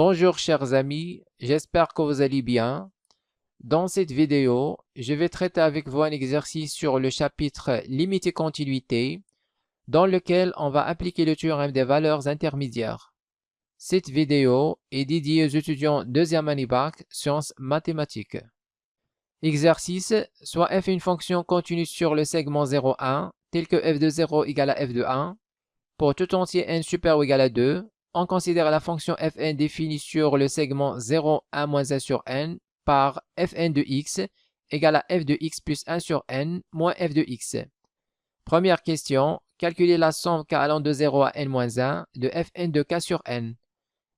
Bonjour chers amis, j'espère que vous allez bien. Dans cette vidéo, je vais traiter avec vous un exercice sur le chapitre Limite et continuité, dans lequel on va appliquer le théorème des valeurs intermédiaires. Cette vidéo est dédiée aux étudiants deuxième année bac, sciences mathématiques. Exercice, soit f est une fonction continue sur le segment 0, 1, tel que f de 0 égale à f de 1, pour tout entier n supérieur ou égal à 2, on considère la fonction fn définie sur le segment 0, 1 moins 1 sur n par fn de x égale à f de x plus 1 sur n moins f de x. Première question, calculer la somme k allant de 0 à n moins 1 de fn de k sur n.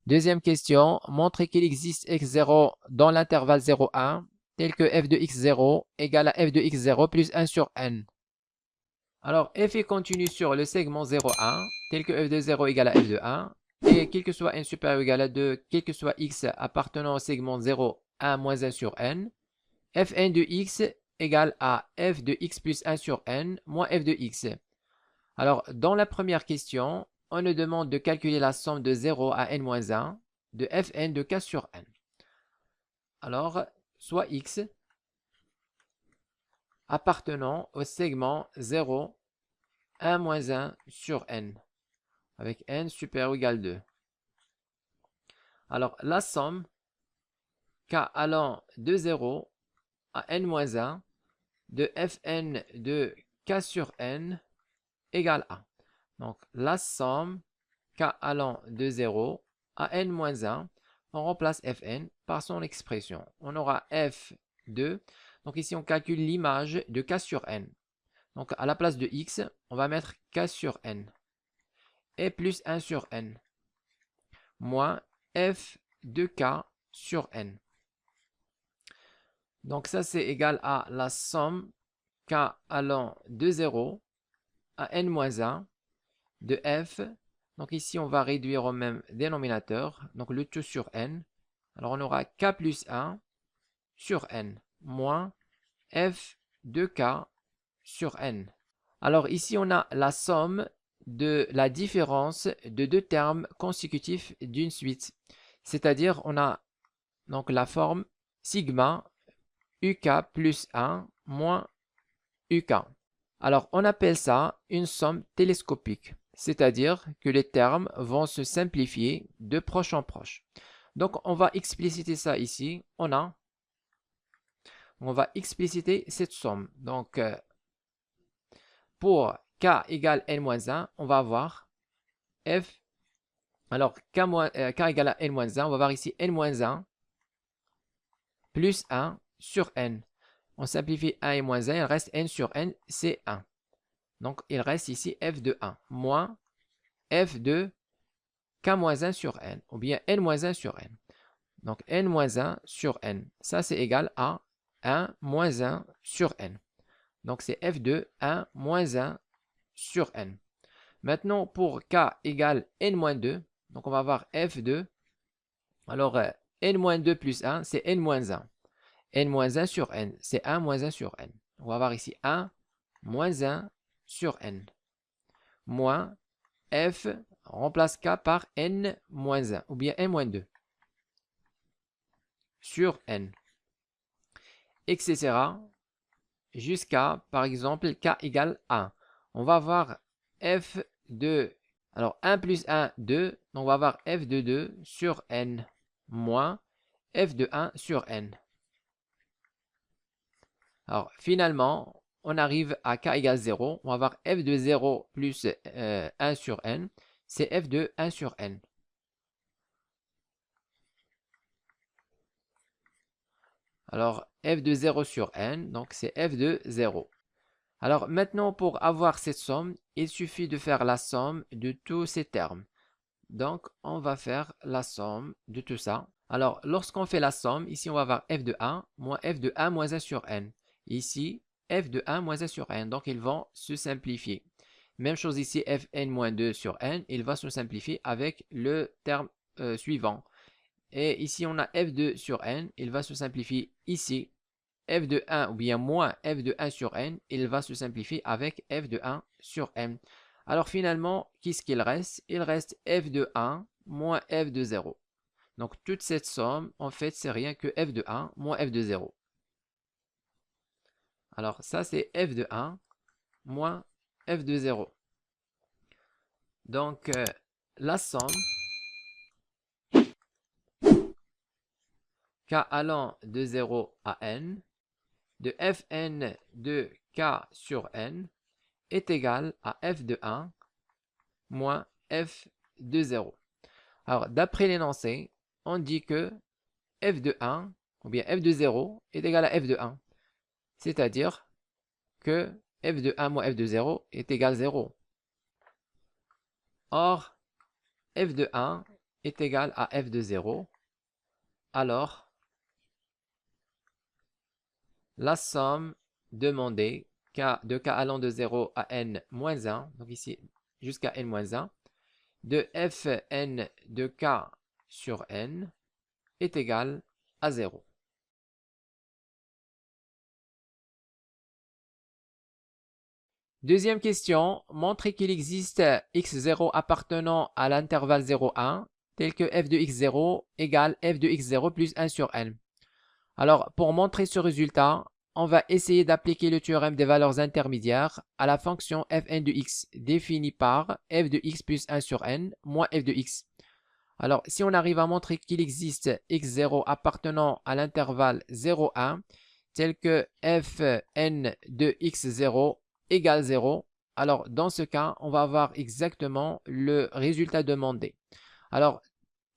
Deuxième question, montrer qu'il existe x0 dans l'intervalle 0, 1, tel que f de x0 égale à f de x0 plus 1 sur n. Alors, f est continu sur le segment 0, 1, tel que f de 0 égale à f de 1, et quel que soit n supérieur ou égal à 2, quel que soit x appartenant au segment 0, 1 moins 1 sur n, fn de x égale à f de x plus 1 sur n moins f de x. Alors, dans la première question, on nous demande de calculer la somme de 0 à n moins 1 de fn de k sur n. Alors, soit x appartenant au segment 0, 1 moins 1 sur n, avec n supérieur ou égal à 2. Alors, la somme k allant de 0 à n moins 1 de fn de k sur n égale à. Donc, la somme k allant de 0 à n moins 1, on remplace fn par son expression. On aura f de, donc ici on calcule l'image de k sur n. Donc, à la place de x, on va mettre k sur n. Et plus 1 sur n. Moins f de k sur n. Donc ça c'est égal à la somme k allant de 0 à n-1 de f. Donc ici on va réduire au même dénominateur, donc le tout sur n. Alors on aura k plus 1 sur n moins f de k sur n. Alors ici on a la somme de la différence de deux termes consécutifs d'une suite. C'est-à-dire on a donc la forme sigma uk plus 1 moins uk. Alors on appelle ça une somme télescopique. C'est-à-dire que les termes vont se simplifier de proche en proche. Donc on va expliciter ça ici. On va expliciter cette somme. Donc pour k égale n-1, on va avoir f. Alors k égale à n-1, on va voir ici n-1 plus 1 sur n. On simplifie 1 et moins 1, il reste n sur n, c'est 1. Donc il reste ici f de 1 moins f de k-1 sur n, ou bien n-1 sur n. Donc n-1 sur n, ça c'est égal à 1 moins 1 sur n. Donc c'est f de 1 moins 1 sur n. Maintenant pour k égale n-2, donc on va avoir f de, alors n-2 plus 1, c'est n-1. n-1 sur n, c'est 1 moins 1 sur n. On va avoir ici 1 moins 1 sur n. Moins f, on remplace k par n moins 1, ou bien n moins 2. Sur n. Etc. Jusqu'à, par exemple, k égale 1. On va avoir f de, alors 1 plus 1, 2. Donc on va avoir f de 2 sur n moins f de 1 sur n. Alors finalement, on arrive à k égale 0. On va avoir f de 0 plus 1 sur n. C'est f de 1 sur n. Alors f de 0 sur n, donc c'est f de 0. Alors maintenant, pour avoir cette somme, il suffit de faire la somme de tous ces termes. Donc on va faire la somme de tout ça. Alors lorsqu'on fait la somme, ici on va avoir f de 1 moins f de 1 moins 1 sur n. Ici, f de 1 moins 1 sur n. Donc ils vont se simplifier. Même chose ici, fn moins 2 sur n. Il va se simplifier avec le terme suivant. Et ici, on a f2 sur n. Il va se simplifier ici. f de 1 ou bien moins f de 1 sur n. Il va se simplifier avec f de 1 sur n. Alors finalement, qu'est-ce qu'il reste? Il reste f de 1 moins f de 0. Donc, toute cette somme, en fait, c'est rien que f de 1 moins f de 0. Alors, ça, c'est f de 1 moins f de 0. Donc, la somme k allant de 0 à n de fn de k sur n est égale à f de 1 moins f de 0. Alors, d'après l'énoncé, on dit que f de 1 ou bien f de 0 est égal à f de 1. C'est-à-dire que f de 1 moins f de 0 est égal à 0. Or, f de 1 est égal à f de 0. Alors, la somme demandée de k allant de 0 à n moins 1, donc ici jusqu'à n moins 1, de fn de k sur n est égale à 0. Deuxième question, montrez qu'il existe x0 appartenant à l'intervalle 0,1 tel que f de x0 égale f de x0 plus 1 sur n. Alors, pour montrer ce résultat, on va essayer d'appliquer le théorème des valeurs intermédiaires à la fonction fn de x définie par f de x plus 1 sur n moins f de x. Alors, si on arrive à montrer qu'il existe x0 appartenant à l'intervalle 0,1 tel que fn de x0 égale 0, alors dans ce cas, on va avoir exactement le résultat demandé. Alors,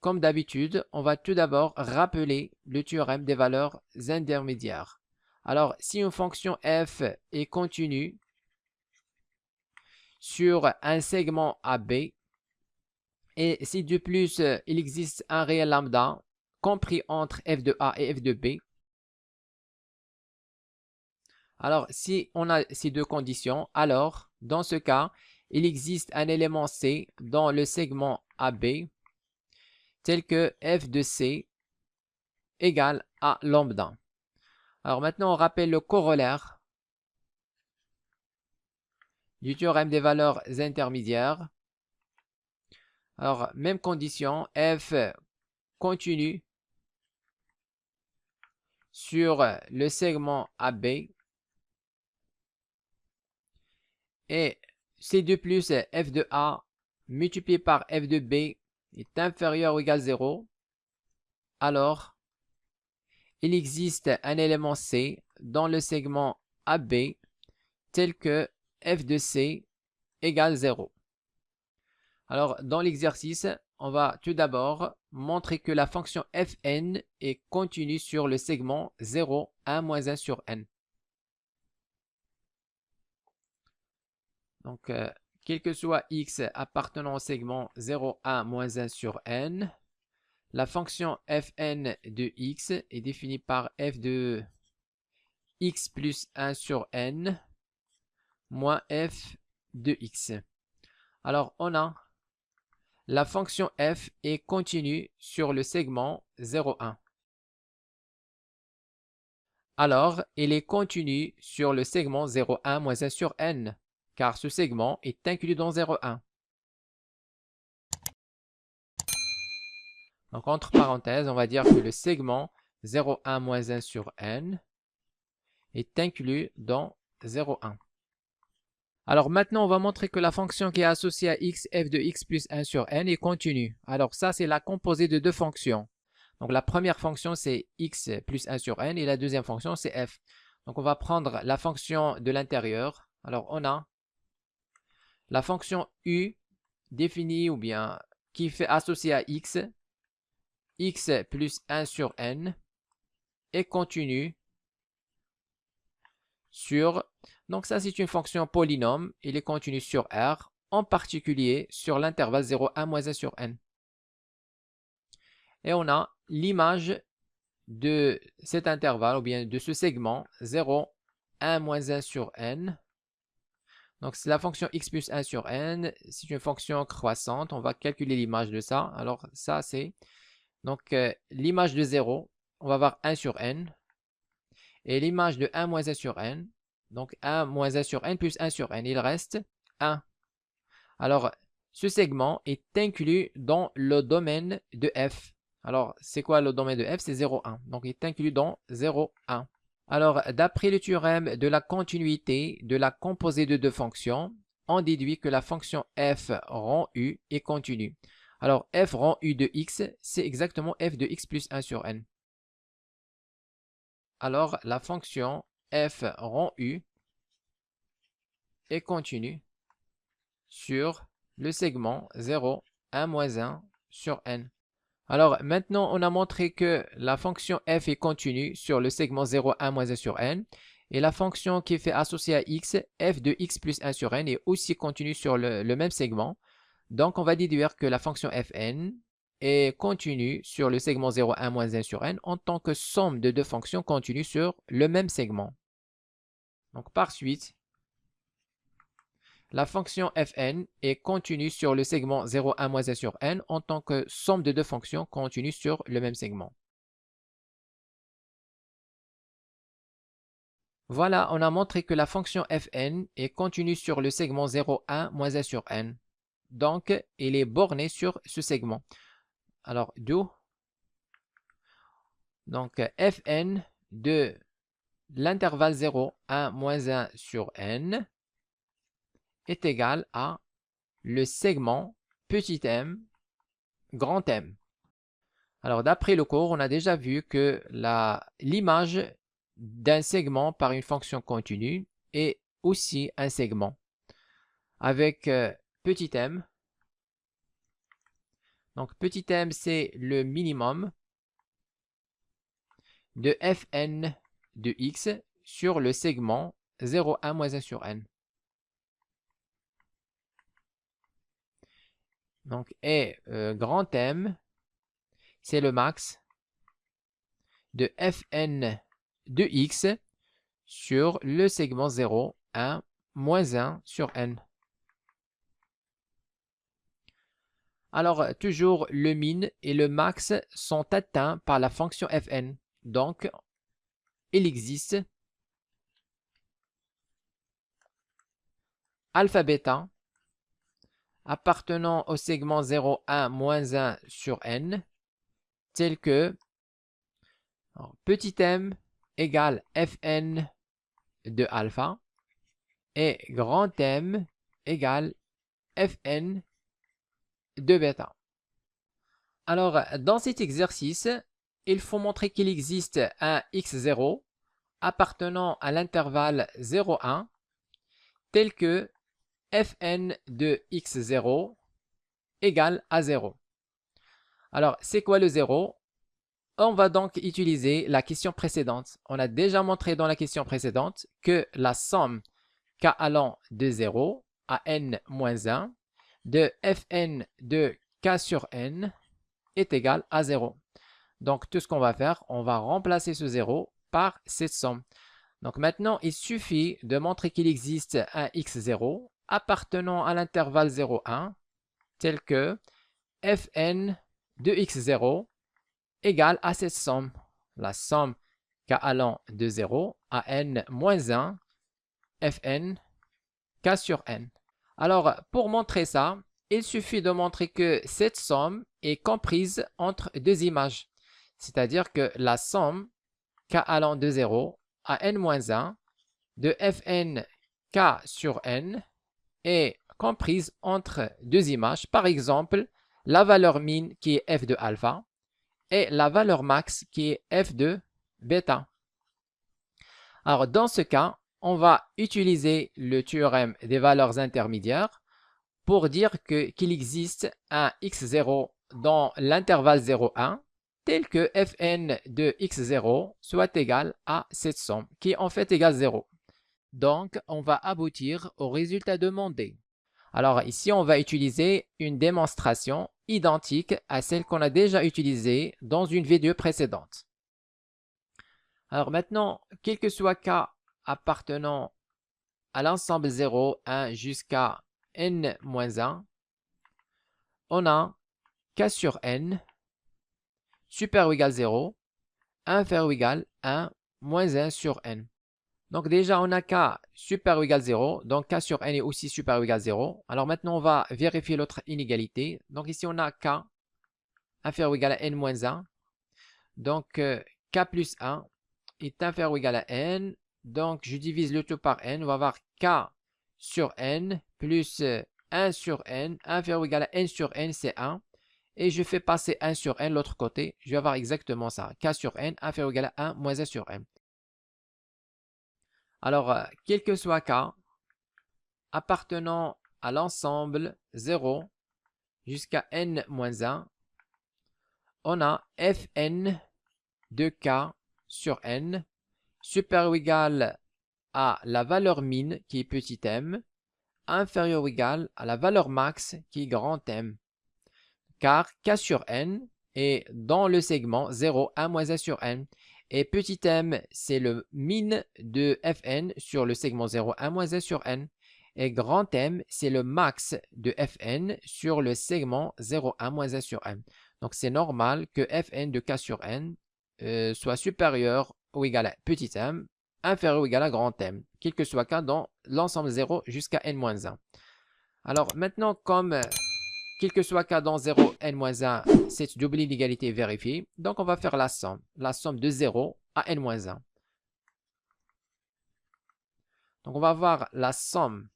comme d'habitude, on va tout d'abord rappeler le théorème des valeurs intermédiaires. Alors, si une fonction f est continue sur un segment AB, et si de plus il existe un réel lambda compris entre f de A et f de B, alors si on a ces deux conditions, alors dans ce cas, il existe un élément C dans le segment AB tel que f de C égale à lambda. Alors maintenant, on rappelle le corollaire du théorème des valeurs intermédiaires. Alors, même condition, f continue sur le segment AB et C de plus f de A multiplié par f de B est inférieur ou égal à 0, alors il existe un élément C dans le segment AB tel que f de C égale 0. Alors, dans l'exercice, on va tout d'abord montrer que la fonction fn est continue sur le segment 0, 1, moins 1 sur n. Donc, quel que soit x appartenant au segment 0, 1, moins 1 sur n, la fonction fn de x est définie par f de x plus 1 sur n moins f de x. Alors, on a la fonction f est continue sur le segment 0,1. Alors, elle est continue sur le segment 0,1 moins 1 sur n, car ce segment est inclus dans 0,1. Donc, entre parenthèses, on va dire que le segment 0,1 moins 1 sur n est inclus dans 0,1. Alors maintenant, on va montrer que la fonction qui est associée à x, f de x plus 1 sur n est continue. Alors ça, c'est la composée de deux fonctions. Donc la première fonction, c'est x plus 1 sur n et la deuxième fonction, c'est f. Donc on va prendre la fonction de l'intérieur. Alors on a la fonction u définie ou bien qui fait associée à x plus 1 sur n est continue sur... Donc ça, c'est une fonction polynôme. Il est continu sur R, en particulier sur l'intervalle 0, 1, moins 1 sur n. Et on a l'image de cet intervalle, ou bien de ce segment 0, 1, moins 1 sur n. Donc c'est la fonction x plus 1 sur n. C'est une fonction croissante. On va calculer l'image de ça. Alors ça, c'est... Donc l'image de 0, on va avoir 1 sur n. Et l'image de 1 moins 1 sur n, donc 1 moins 1 sur n plus 1 sur n, il reste 1. Alors, ce segment est inclus dans le domaine de f. Alors, c'est quoi le domaine de f? C'est 0, 1. Donc, il est inclus dans 0, 1. Alors, d'après le théorème de la continuité de la composée de deux fonctions, on déduit que la fonction f rang u est continue. Alors, f rang u de x, c'est exactement f de x plus 1 sur n. Alors, la fonction f rang u est continue sur le segment 0, 1, moins 1 sur n. Alors, maintenant, on a montré que la fonction f est continue sur le segment 0, 1, moins 1 sur n. Et la fonction qui est fait associée à x, f de x plus 1 sur n, est aussi continue sur le même segment. Donc, on va déduire que la fonction fn est continue sur le segment 0, 1, moins 1 sur n en tant que somme de deux fonctions continues sur le même segment. Donc, par suite, la fonction fn est continue sur le segment 0, 1, moins 1 sur n en tant que somme de deux fonctions continues sur le même segment. Voilà, on a montré que la fonction fn est continue sur le segment 0, 1, moins 1 sur n. Donc, elle est bornée sur ce segment. Alors, d'où? Donc, fn de l'intervalle 0, 1, moins 1 sur n est égal à le segment petit m, grand M. Alors, d'après le cours, on a déjà vu que l'image d'un segment par une fonction continue est aussi un segment avec petit m. Donc, petit m, c'est le minimum de fn de x sur le segment 0, 1, moins 1 sur n. Donc, et grand M, c'est le max de fn de x sur le segment 0, 1, moins 1 sur n. Alors, toujours le min et le max sont atteints par la fonction fn. Donc, il existe alpha bêta appartenant au segment 0, 1, moins 1 sur n, tel que petit m égale fn de alpha et grand M égale fn de bêta. Alors, dans cet exercice, il faut montrer qu'il existe un x0 appartenant à l'intervalle 0, 1, tel que fn de x0 égale à 0. Alors, c'est quoi le 0? On va donc utiliser la question précédente. On a déjà montré dans la question précédente que la somme k allant de 0 à n moins 1 de fn de k sur n est égal à 0. Donc, tout ce qu'on va faire, on va remplacer ce 0 par cette somme. Donc, maintenant, il suffit de montrer qu'il existe un x0 appartenant à l'intervalle 0, 1, tel que fn de x0 égale à cette somme, la somme k allant de 0 à n moins 1 fn k sur n. Alors, pour montrer ça, il suffit de montrer que cette somme est comprise entre deux images. C'est-à-dire que la somme k allant de 0 à n-1 de fn k sur n est comprise entre deux images. Par exemple, la valeur min qui est f de alpha et la valeur max qui est f de bêta. Alors, dans ce cas, on va utiliser le théorème des valeurs intermédiaires pour dire qu'il existe un x0 dans l'intervalle 0, 1, tel que fn de x0 soit égal à cette somme, qui est en fait égale 0. Donc, on va aboutir au résultat demandé. Alors ici, on va utiliser une démonstration identique à celle qu'on a déjà utilisée dans une vidéo précédente. Alors maintenant, quel que soit k appartenant à l'ensemble 0, 1 jusqu'à n-1, on a k sur n supérieur ou égal 0, inférieur ou égal 1, moins 1 sur n. Donc déjà, on a k supérieur ou égal 0, donc k sur n est aussi supérieur ou égal 0. Alors maintenant, on va vérifier l'autre inégalité. Donc ici, on a k inférieur ou égal à n moins 1. Donc, k plus 1 est inférieur ou égal à n. Donc, je divise le tout par n. On va avoir k sur n plus 1 sur n. Inférieur ou égal à n sur n, c'est 1. Et je fais passer 1 sur n l'autre côté. Je vais avoir exactement ça. K sur n, inférieur ou égal à 1 moins 1 sur n. Alors, quel que soit k, appartenant à l'ensemble 0 jusqu'à n moins 1, on a fn de k sur n supérieur ou égal à la valeur min qui est petit m, inférieur ou égal à la valeur max qui est grand M. Car k sur n est dans le segment 0, 1 moins 1 sur n. Et petit m, c'est le min de fn sur le segment 0, 1 moins 1 sur n. Et grand M, c'est le max de fn sur le segment 0, 1 moins 1 sur n. Donc, c'est normal que fn de k sur n soit supérieur ou égal à petit m, inférieur ou égal à grand M, quel que soit k dans l'ensemble 0 jusqu'à n-1. Alors, maintenant, comme quel que soit k dans 0, n-1, cette double inégalité est vérifiée. Donc, on va faire la somme de 0 à n-1. Donc, on va avoir la somme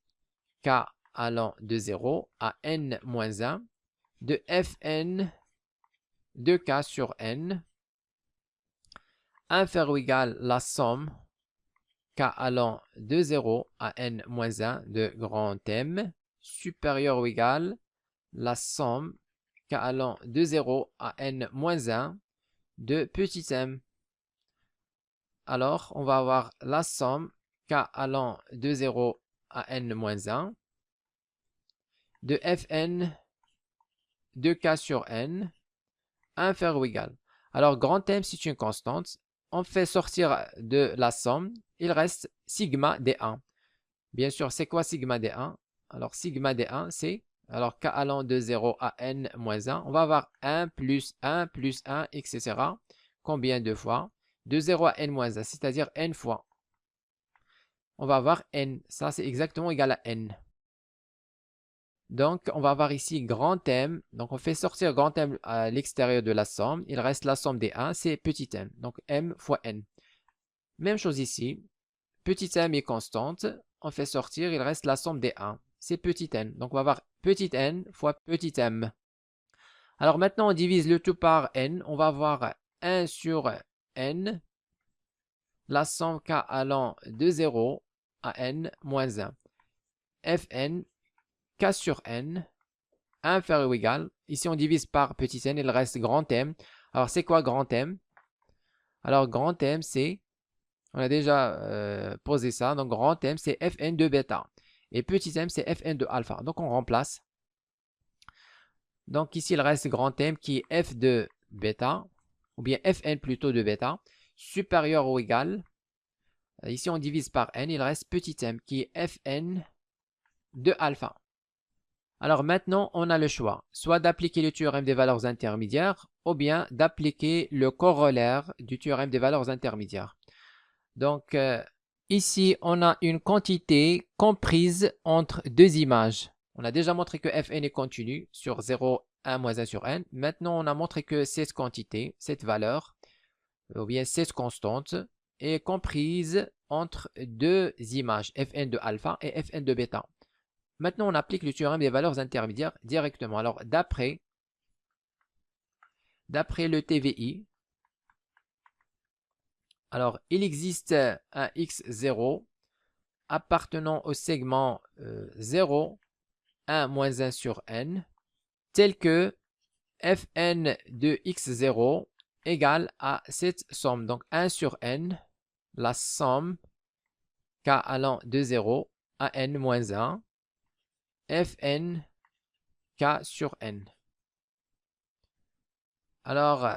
k allant de 0 à n-1 de fn de k sur n inférieur ou égal à la somme k allant de 0 à n-1 de grand M supérieur ou égal la somme k allant de 0 à n-1 de petit m. Alors, on va avoir la somme k allant de 0 à n-1 de fn de k sur n inférieur ou égal. Alors, grand M, c'est une constante. On fait sortir de la somme. Il reste sigma d1. Bien sûr, c'est quoi sigma d1? Alors, sigma d1, c'est... Alors, k allant de 0 à n-1, on va avoir 1 plus 1 plus 1, etc. Combien de fois? De 0 à n-1, c'est-à-dire n fois. On va avoir n. Ça, c'est exactement égal à n. Donc, on va avoir ici grand M. Donc, on fait sortir grand M à l'extérieur de la somme. Il reste la somme des 1, c'est petit m. Donc, m fois n. Même chose ici. Petit m est constante. On fait sortir, il reste la somme des 1. C'est petit n. Donc, on va avoir petit n fois petit m. Alors, maintenant, on divise le tout par n. On va avoir 1 sur n. La somme k allant de 0 à n moins 1. Fn k sur n inférieur ou égal. Ici, on divise par petit n, il reste grand M. Alors, c'est quoi grand M? Alors, grand M, c'est, on a déjà posé ça, donc grand M, c'est Fn de bêta. Et petit m, c'est Fn de alpha. Donc, on remplace. Donc, ici, il reste grand M qui est F de bêta, ou bien Fn plutôt de bêta, supérieur ou égal. Ici, on divise par n, il reste petit m qui est Fn de alpha. Alors maintenant, on a le choix, soit d'appliquer le théorème des valeurs intermédiaires ou bien d'appliquer le corollaire du théorème des valeurs intermédiaires. Donc, ici, on a une quantité comprise entre deux images. On a déjà montré que Fn est continu sur 0, 1, moins 1 sur n. Maintenant, on a montré que cette quantité, cette valeur, ou bien cette constante, est comprise entre deux images, Fn de alpha et Fn de bêta. Maintenant, on applique le théorème des valeurs intermédiaires directement. Alors, d'après le TVI, alors, il existe un x0 appartenant au segment 0, 1, moins 1 sur n, tel que Fn de x0 égale à cette somme. Donc, 1 sur n, la somme k allant de 0 à n moins 1, Fn k sur n. Alors,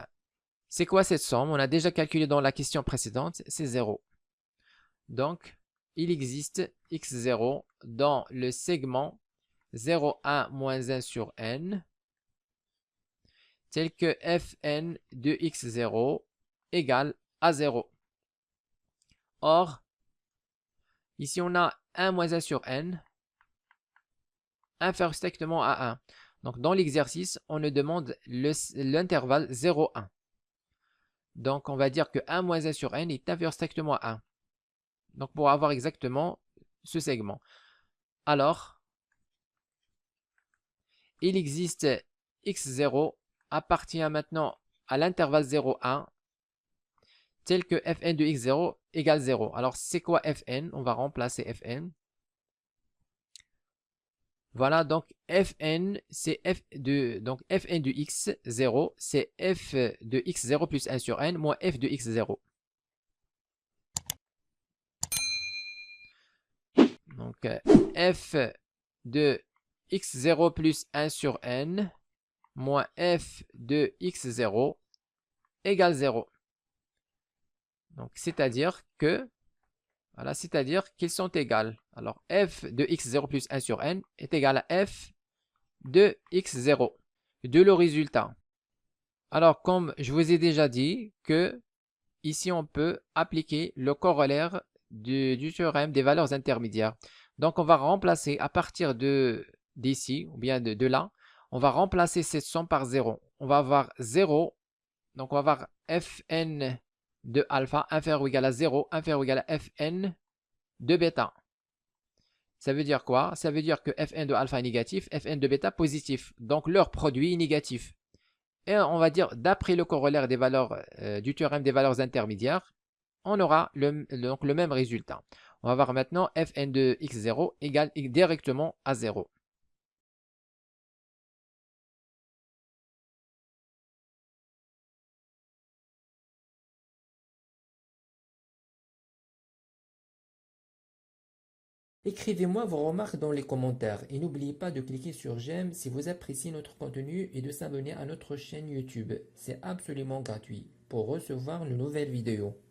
c'est quoi cette somme? On a déjà calculé dans la question précédente, c'est 0. Donc, il existe x0 dans le segment 0, 1, moins 1 sur n, tel que Fn de x0 égale à 0. Or, ici on a 1 moins 1 sur n, inférieur strictement à 1. Donc, dans l'exercice, on nous demande l'intervalle 0, 1. Donc, on va dire que 1 moins 1 sur n est inférieur strictement à 1. Donc, pour avoir exactement ce segment. Alors, il existe x0 appartient maintenant à l'intervalle 0, 1, tel que fn de x0 égale 0. Alors, c'est quoi fn? On va remplacer fn. Voilà, donc fn, c'est fn de x0, c'est f de x0 plus 1 sur n moins f de x0. Donc, f de x0 plus 1 sur n moins f de x0 égale 0. Donc, c'est-à-dire que, voilà, c'est-à-dire qu'ils sont égales. Alors, f de x0 plus 1 sur n est égal à f de x0, de le résultat. Alors, comme je vous ai déjà dit que ici, on peut appliquer le corollaire du théorème des valeurs intermédiaires. Donc, on va remplacer à partir d'ici, ou bien de là, on va remplacer cette somme par 0. On va avoir 0, donc on va avoir fn de alpha inférieur ou égal à 0, inférieur ou égal à fn de bêta. Ça veut dire quoi? Ça veut dire que fn de alpha est négatif, fn de bêta positif. Donc, leur produit est négatif. Et on va dire, d'après le corollaire des valeurs, du théorème des valeurs intermédiaires, on aura donc le même résultat. On va voir maintenant fn de x0 égale directement à 0. Écrivez-moi vos remarques dans les commentaires et n'oubliez pas de cliquer sur j'aime si vous appréciez notre contenu et de s'abonner à notre chaîne YouTube. C'est absolument gratuit pour recevoir de nouvelles vidéos.